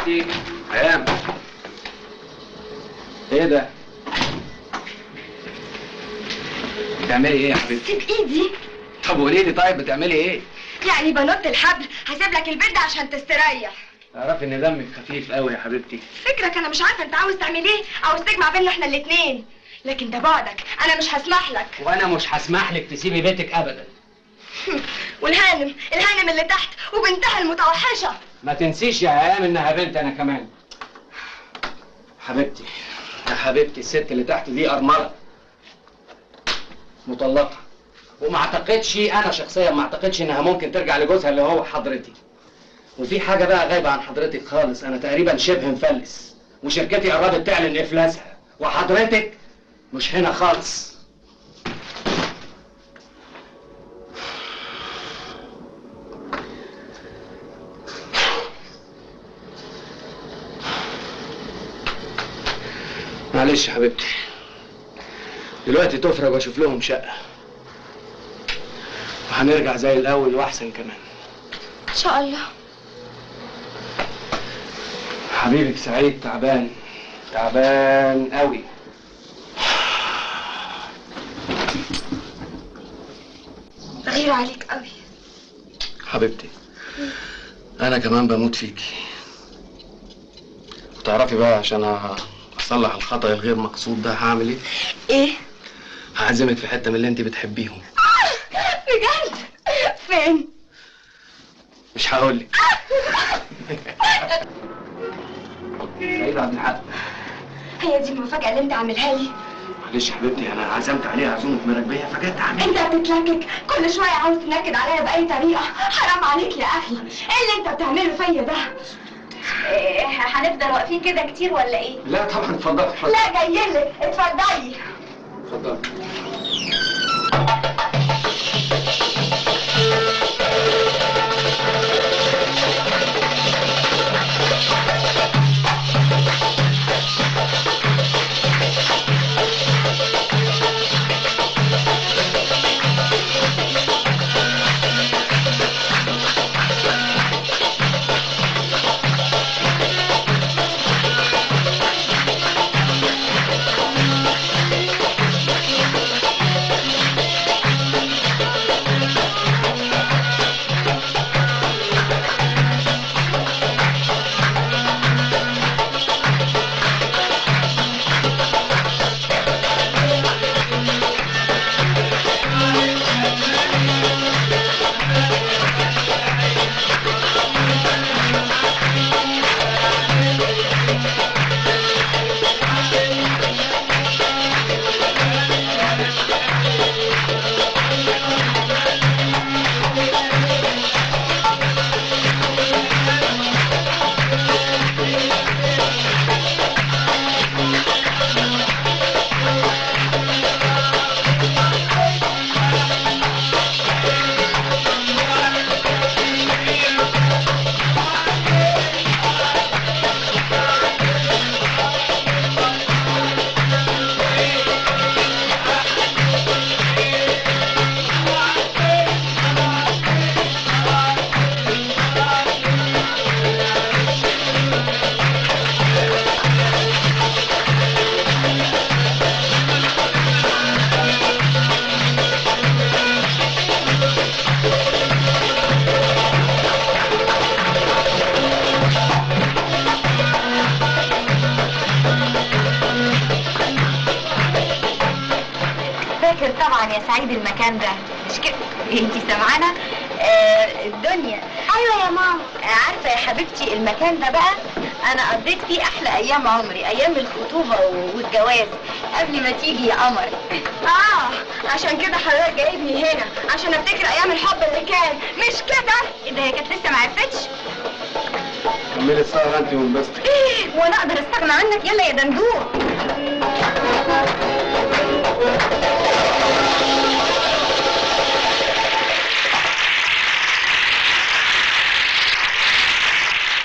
حبيبتي هيام. ايه ده؟ بتعملي ايه يا حبيبتي؟ سيب ايدي. طب قولي لي طيب بتعملي ايه؟ يعني بنط الحبل، هسيب لك البيت ده عشان تستريح. تعرفي ان دمك خفيف قوي يا حبيبتي. فكرك انا مش عارفه انت عاوز تعمل ايه، عاوز تجمع بيننا احنا الاتنين، لكن ده بعدك انا مش هسمح لك. وانا مش هسمح لك تسيبي بيتك ابدا. والهانم اللي تحت وبنتها المتوحشه. ما تنسيش يا هيام انها بنت انا كمان. حبيبتي يا حبيبتي، الست اللي تحت دي ارمله مطلقه، وما اعتقدش انا شخصيا ما اعتقدش انها ممكن ترجع لجوزها اللي هو حضرتك. وفي حاجه بقى غايبه عن حضرتك خالص، انا تقريبا شبه مفلس وشركتي قربت تعلن افلاسها وحضرتك مش هنا خالص. معلش يا حبيبتي، دلوقتي تفرج واشوف لهم شقه وهنرجع زي الاول واحسن كمان ان شاء الله. حبيبك سعيد تعبان تعبان قوي. غير عليك قوي حبيبتي، انا كمان بموت فيكي. وتعرفي بقى عشان اصلح الخطأ الغير مقصود ده هعمل ايه؟ ايه؟ هعزمك في حته من اللي انت بتحبيهم. بجد؟ فين؟ مش هقولك. سعيد عبد الحق، هي دي المفاجأة اللي انت عاملها لي؟ معلش يا حبيبتي، انا عزمت عليها عزومه مراكبيه فجت اعمل. انت بتتلكك كل شويه، عاوز تنكد عليا باي طريقه. حرام عليك يا اخي، ايه اللي انت بتعمله فيا ده؟ هنفضل واقفين كده كتير ولا ايه؟ لا طبعا، اتفضلي. لا جايلك، اتفضلي. اتفضلي. طبعا يا سعيد المكان ده مش كده؟ انتي سامعانا؟ الدنيا. ايوه يا ماما. عارفه يا حبيبتي المكان ده بقى انا قضيت فيه احلى ايام عمري، ايام الخطوبه والجواز قبل ما تيجي يا قمر. عشان كده حضرتك جايبني هنا عشان افتكر ايام الحب اللي كان، مش كده؟ ايه ده، هي كانت لسه ما عرفتش؟ كملي السهره انت وانبسطي. وانا اقدر استغنى عنك؟ يلا يا دندور.